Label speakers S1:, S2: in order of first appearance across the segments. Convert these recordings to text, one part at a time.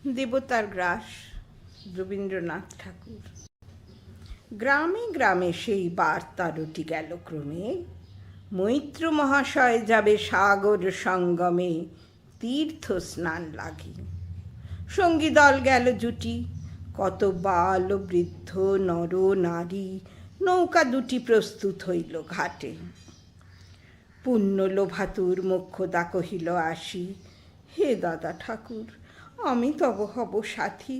S1: দেবতার গ্রাস, রবীন্দ্রনাথ ঠাকুর। গ্রামে গ্রামে সেই বার্তা রটি গেল ক্রমে, মৈত্র মহাশয় যাবে সাগর সঙ্গমে তীর্থ স্নান লাগি। সঙ্গী দল গেল জুটি, কত বাল বৃদ্ধ নর নারী, নৌকা দুটি প্রস্তুত হইল ঘাটে। পুণ্য লোভাতুর মোক্ষদা কহিল আসি, হে দাদা ঠাকুর, আমি তব হব সাথী।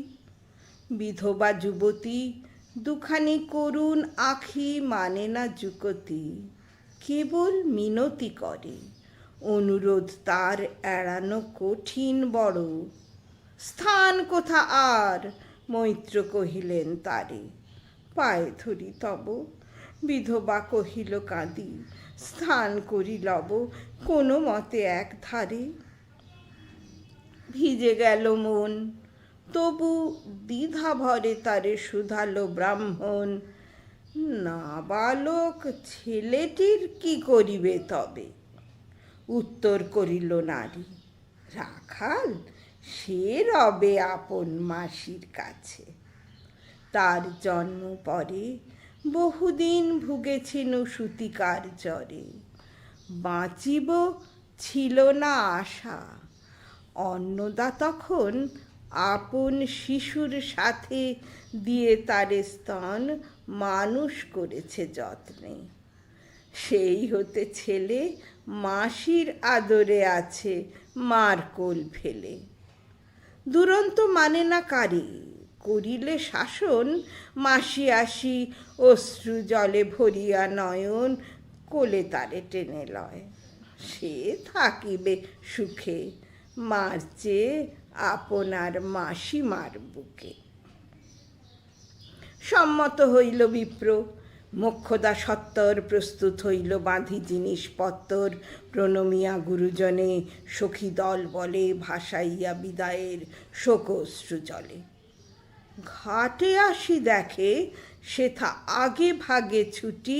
S1: বিধবা যুবতী দুখানি করুণ আখি মানে না যুকতি, কেবল মিনতি করে, অনুরোধ তার এড়ানো কঠিন বড়। স্থান কোথা আর, মৈত্র কহিলেন তারে, পায়ে ধরি তব। বিধবা কহিল কাঁদি, স্থান করি লব কোনো মতে এক ধারে। ভিজে গেল মন, তবু দ্বিধা ভরে তারে শুধালো ব্রাহ্মণ, নাবালক ছেলেটির কি করিবে তবে? উত্তর করিল নারী, রাখাল সে রবে আপন মাসির কাছে। তার জন্ম পরে বহুদিন ভুগেছিল সূতিকার জ্বরে, বাঁচিব ছিল না আশা। অন্নদা তখন আপন শিশুর সাথে দিয়ে তারে স্তন মানুষ করেছে যত্নে। সেই হতে ছেলে মাসির আদরে আছে মার কোল ফেলে। দুরন্ত মানে না কারে, করিলে শাসন মাসি আসি অশ্রু জলে ভরিয়া নয়ন কোলে তারে টেনে লয়। সে থাকিবে সুখে, মার চেয়ে আপনার মাসিমার বুকে। সম্মত হইল বিপ্র, মোক্ষদা সত্তর প্রস্তুত হইল বাঁধি জিনিসপত্তর। প্রণমিয়া গুরুজনে সখী দল বলে ভাসাইয়া বিদায়ের শোকশ্রু জলে। ঘাটে আসি দেখে সেথা আগে ভাগে ছুটি,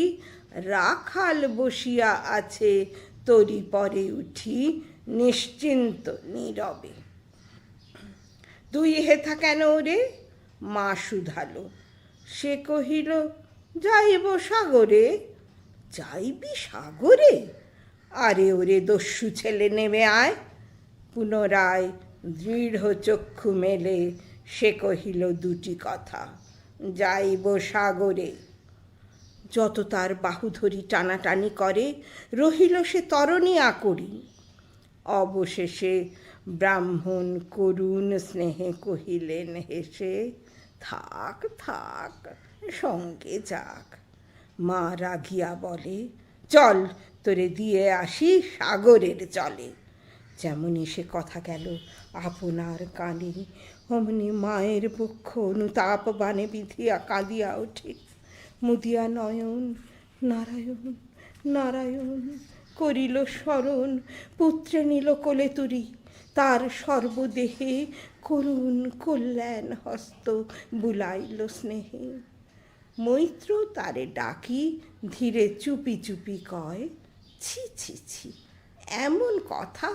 S1: রাখাল বসিয়া আছে তরি পরে উঠি নিশ্চিন্ত নীরবে। তুই হেথা কেন ওরে? মা শুধালো। সে কহিল, যাইব সাগরে। যাইবি সাগরে? আরে ওরে দস্যু ছেলে, নেমে আয়। পুনরায় দৃঢ় চক্ষু মেলে সে কহিল দুটি কথা, যাইব সাগরে। যত তার বাহু ধরি টানাটানি করে, রহিল সে তরণী আকরি। অবশেষে ব্রাহ্মণ করুণ স্নেহে কহিলেন হেসে, থাক থাক, সঙ্গে যাক। মা রাগিয়া বলে, চল তোরে দিয়ে আসি সাগরের জলে। যেমনই সে কথা গেল আপনার কানে, অমনি মায়ের বক্ষ অনুতাপ বানে বিধিয়া কাঁদিয়া ওঠে। মুদিয়া নয়ন নারায়ণ নারায়ণ করিল স্মরণ, পুত্রে নিল কোলে তুরি, তার সর্বদেহে করুণ কল্যাণ হস্ত বুলাইল স্নেহে। মৈত্র তারে ডাকি ধীরে চুপি চুপি কয়, ছি ছি ছি, এমন কথা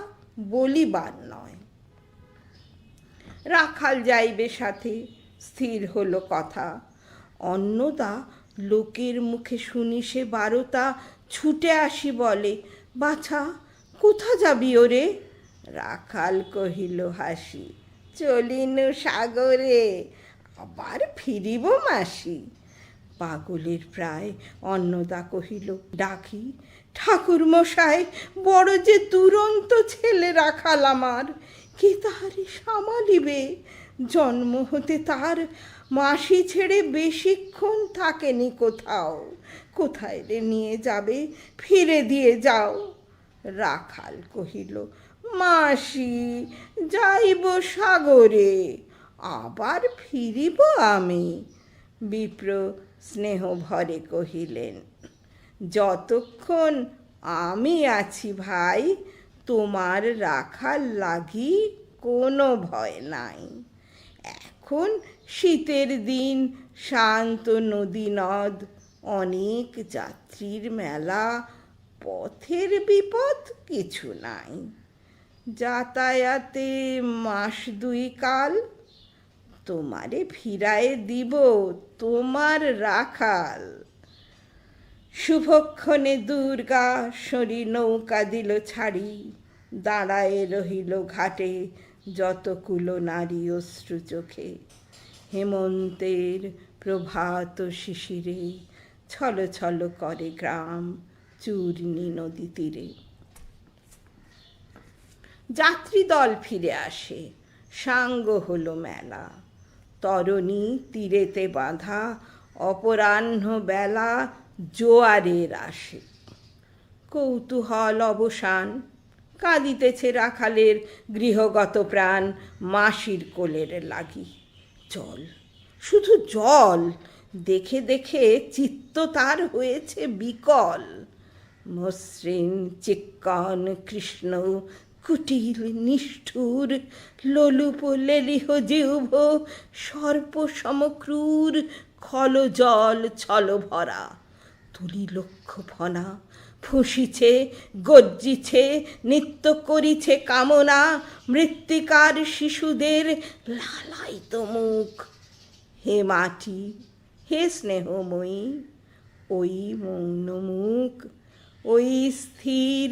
S1: বলিবার নয়। রাখাল যাইবে সাথে, স্থির হলো কথা। অন্নদা লোকের মুখে শুনি সে বারতা, ছুটে আসি বলে, বাছা কোথা যাবি ওরে? রাখাল কহিল হাসি, চলিনু সাগরে, আবার ফিরিব মাসি। পাগলের প্রায় অন্নদা কহিল, ডাকি ঠাকুর মশাই, বড় যে দুরন্ত ছেলে রাখাল আমার, কে তাহারে সামালিবে? জন্ম হতে তার মাসি ছেড়ে বেশিক্ষণ থাকেনি কোথাও। কোথায় রে নিয়ে যাবে? ফিরে দিয়ে যাও। রাখাল কহিল, মাসি যাইব সাগরে, আবার ফিরিব আমি। বিপ্র স্নেহ ভরে কহিলেন, যতক্ষণ আমি আছি ভাই, তোমার রাখাল লাগি কোনো ভয় নাই। এখন শীতের দিন, শান্ত নদী নদ, অনেক যাত্রীর মেলা, পথের বিপদ কিছু নাই। যাতায়াতে মাস দুই কাল, তোমারে ফিরায়ে দিব তোমার রাখাল। শুভক্ষণে দুর্গা সরি নৌকা দিল ছাড়ি, দাঁড়ায়ে রহিল ঘাটে যতকুলো নারী অশ্রু চোখে। হেমন্তের প্রভাত শিশিরে ছল ছল করে গ্রাম চূর্ণী নদী তীরে। যাত্রী দল ফিরে আসে, সাঙ্গ হলো মেলা। তরণী তীরেতে বাঁধা অপরাহ্ন বেলা জোয়ারের আসে। কৌতূহল অবসান, কাঁদিতেছে রাখালের গৃহগত প্রাণ মাসির কোলের লাগি। জল, শুধু জল, দেখে দেখে চিত্ত তার হয়েছে বিকল। মসৃণ চিক্কণ কৃষ্ণ কুটিল নিষ্ঠুর, লোলুপ লেলিহ জিহ্ব সর্প সমক্রূর। খল জল ছল ভরা, তুলি লক্ষ্য ফনা, ফুঁসিছে গর্জিছে নিত্য করিছে কামনা। মৃত্তিকার শিশুদের লালায়িত মুখ। হে মাটি, হে স্নেহময়ী, ওই মৌন মুখ, ওই স্থির,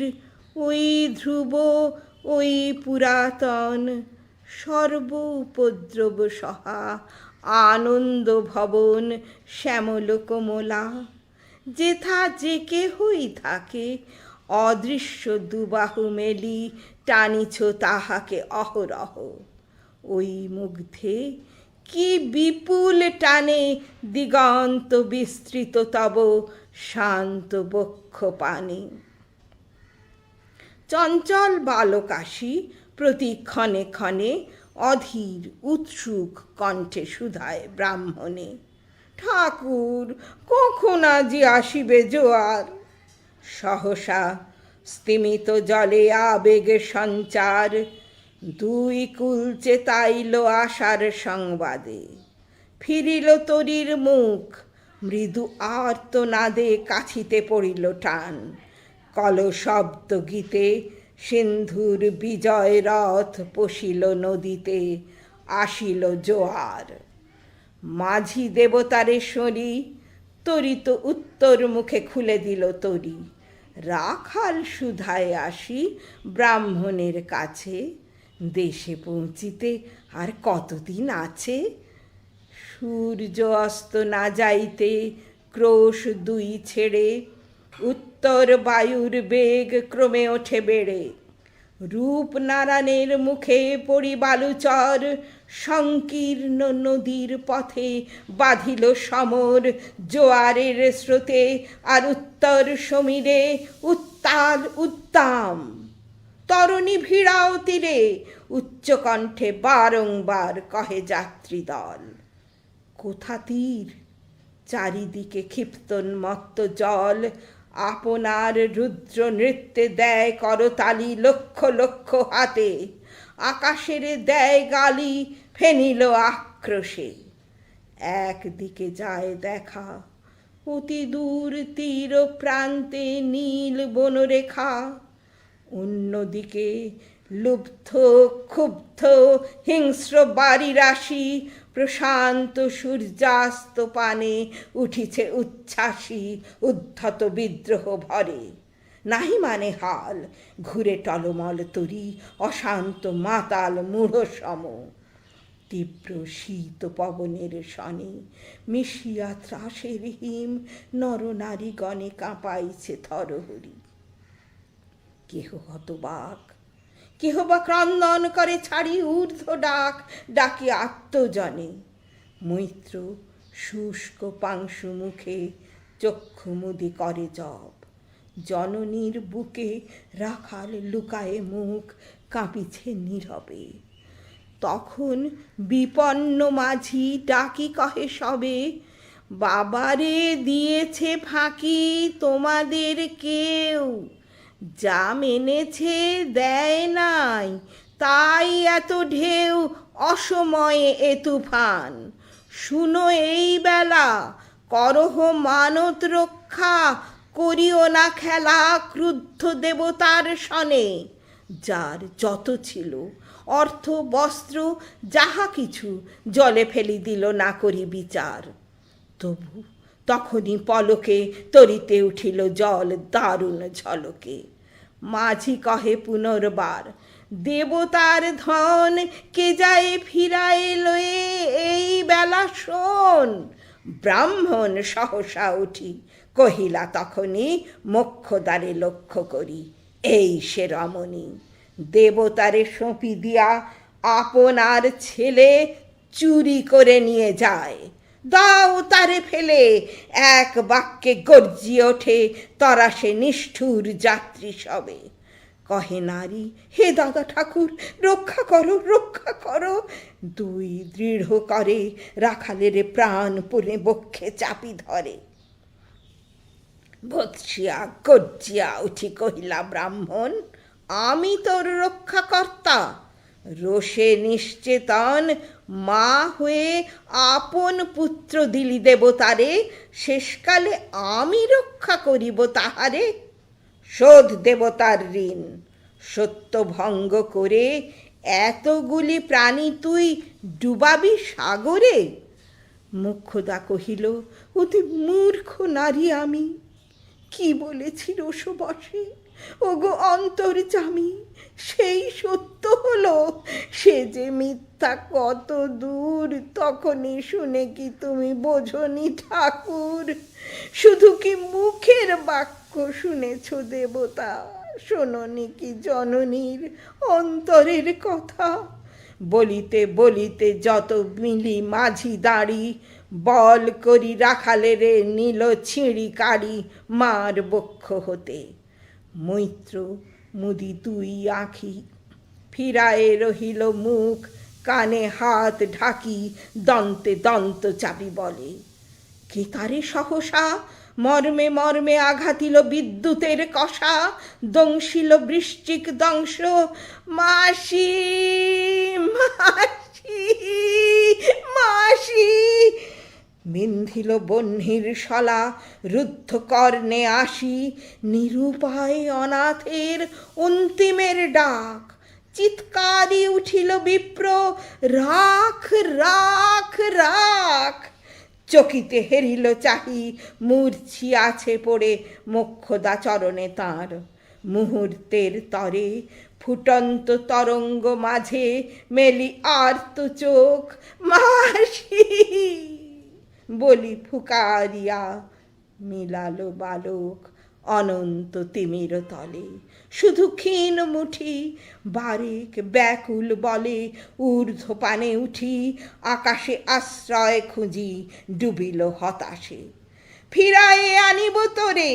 S1: ওই ধ্রুব, ওই পুরাতন, সর্ব উপদ্রব সহা আনন্দ ভবন শ্যামল কোমলা। যেথা যে কেহই থাকে, অদৃশ্য দুবাহু মেলি টানিছ তাহাকে অহরহ। ওই মুগ্ধে কি বিপুল টানে দিগন্ত বিস্তৃত তব শান্ত বক্ষ পানে। চঞ্চল বালকাশী প্রতি ক্ষণে ক্ষণে অধীর উৎসুক কণ্ঠে শুধায় ব্রাহ্মণে, ঠাকুর কখন আজি আসিবে জোয়ার? সহসা স্তিমিত জলে আবেগে সঞ্চার, দুই কুল চেতাইল আশার সংবাদে। ফিরিল তরীর মুখ, মৃদু আর্তনাদে কাছিতে পড়িল টান। কলশব্দ গীতে সিন্ধুর বিজয় রথ পশিল নদীতে, আসিল জোয়ার। মাঝি দেবতারেশ্বরী তরিত উত্তর মুখে খুলে দিল তরি। রাখাল শুধায় আসি ব্রাহ্মণের কাছে, দেশে পৌঁছিতে আর কতদিন আছে? সূর্য অস্ত না যাইতে ক্রোশ দুই ছেড়ে, উত্তর বায়ুর বেগ ক্রমে ওঠে বেড়ে। রূপনারায়ণের মুখে পড়ি বালুচর, সংকীর্ণ নদীর পথে বাঁধিল সমর জোয়ারের স্রোতে। আর উত্তর সমীরে উত্তাল উদ্দাম, তরণী ভিড়াও তীরে, উচ্চকণ্ঠে বারংবার কহে যাত্রী দল। কোথা তীর? চারিদিকে ক্ষিপ্তোন্মত্ত জল, আপনার রুদ্র নৃত্যে দেয় করতালি লক্ষ লক্ষ হাতে। আকাশের দেয় গালি ফেনিল আক্রোশে। একদিকে যায় দেখা, অতি দূর তীর প্রান্তে নীল বনরেখা। অন্যদিকে লুব্ধ ক্ষুব্ধ হিংস্র বাড়ি রাশি, প্রশান্ত সূর্যাস্ত পানে উঠিছে উচ্ছ্বাসী উদ্ধত বিদ্রোহ ভরে। নাহি মানে হাল, ঘুরে টলমল তরি অশান্ত মাতাল মূঢ় সম। তীব্র শীত পবনের শনে মিশিয়া ত্রাসের হিম, নরনারীগণে কাঁপাইছে থরহরি। কেহ হতবাক, কেহ বা ক্রন্দন করে ছাড়ি ঊর্ধ্ব ডাক ডাকি আত্মজনে। মৈত্র শুষ্ক পাংশু মুখে চক্ষু মুদি করে জপ। জননীর বুকে রাখাল লুকায়ে মুখ, কাঁপিছে নীরবে। তখন বিপন্ন মাঝি ডাকি কহে সবে, বাবারে দিয়েছে ফাঁকি তোমাদের কেউ, যা মেনেছে দেয় নাই, তাই এত ঢেউ অসময়ে এ তুফান। শুনো এই বেলা, করহ মানত রক্ষা, করিও না খেলা ক্রুদ্ধ দেবতার সনে। যার যত ছিল অর্থ বস্ত্র যাহা কিছু জলে ফেলি দিল না করি বিচার। তবু তখনই পলকে তরিতে উঠিল জল দারুণ ঝলকে। মাঝি কহে পুনর্বার, দেবতার ধন কে যায় ফিরায় লয়ে এই বেলা শোন। ব্রাহ্মণ সহসা উঠি কহিলা তখনই মোক্ষদ্বারে লক্ষ্য করি, এই সে রমণী। দেবতারে সঁপি দিয়া আপনার ছেলে চুরি করে নিয়ে যায়। দাও তারে ফেলে, এক বাক্যে গর্জিয়ে ওঠে তারা সে নিষ্ঠুর যাত্রী সবে। কহে নারী, হে দাদা ঠাকুর, রক্ষা করো রক্ষা করো। দুই দৃঢ় করে রাখালের প্রাণ পুনে বক্ষে চাপি ধরে। বৎসিয়া গর্জিয়া উঠি কহিলা ব্রাহ্মণ, আমি তোর রক্ষাকর্তা। রোষে নিশ্চেতন মা হয়ে আপন পুত্র দিলি দেবতারে, শেষকালে আমি রক্ষা করিব তাহারে। শোধ দেবতার ঋণ, সত্য ভঙ্গ করে এতগুলি প্রাণী তুই ডুবাবি সাগরে। মোক্ষদা কহিল, অতি মূর্খ নারী আমি, কি বলেছি রোষবশে। ওগো অন্তর্যামী, সেই সত্য হলো, সে যে মিথ্যা কত দূর তখনই শুনে কি তুমি বোঝনি ঠাকুর? শুধু কি মুখের বাক্য শুনেছ দেবতা, শোনোনি কি জননীর অন্তরের কথা? বলিতে বলিতে যত মিলি মাঝি দাঁড়ি, বল করি রাখালেরে নিল ছিঁড়ি কাড়ি মার বক্ষ হতে। মৈত্র মুদি দুই আঁখি ফিরায়ে রহিল মুখ, কানে হাত ঢাকি দন্তে দন্ত চাপি বলে, কে তারে সহসা মর্মে মর্মে আঘাতিল বিদ্যুতের কষা, দংশিল বৃশ্চিক দংশ। মাসি মাসি মাসি বিন্ধিল বহ্নির শলা রুদ্ধ কর্ণে আসি, নিরুপায় অনাথের অন্তিমের ডাক। চিৎকারি উঠিল বিপ্র, রাখ রাখ রাখ। চকিতে হেরিল চাহি, মূর্ছি আছে পড়ে মোক্ষদা চরণে তাঁর। মুহূর্তের তরে ফুটন্ত তরঙ্গ মাঝে মেলি আর্ত চোখ, মাসি বলি ফুকারিয়া মিলালো বালক অনন্ত তিমির তলে। শুধু ক্ষীণ মুঠি বারেক ব্যাকুল বলে ঊর্ধ্বপানে উঠি, আকাশে আশ্রয় খুঁজি ডুবিল হতাশে। ফিরায়ে আনিব তোরে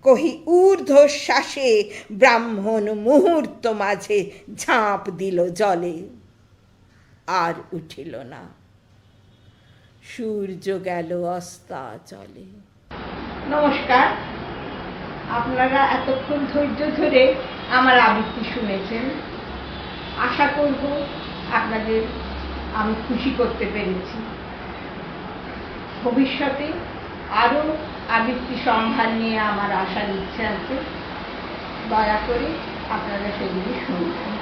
S1: কহি ঊর্ধ্বশ্বাসে, ব্রাহ্মণ মুহূর্ত মাঝে ঝাঁপ দিল জলে, আর উঠিল না। সূর্য গেল অস্তাচলে। নমস্কার, আপনারা এতক্ষণ ধৈর্য ধরে আমার আবৃত্তি শুনেছেন। আশা করব আপনাদের আমি খুশি করতে পেরেছি। ভবিষ্যতে আরও আবৃত্তি সম্ভার নিয়ে আমার আসার ইচ্ছা আছে। দয়া করে আপনারা সেগুলি শুনবেন।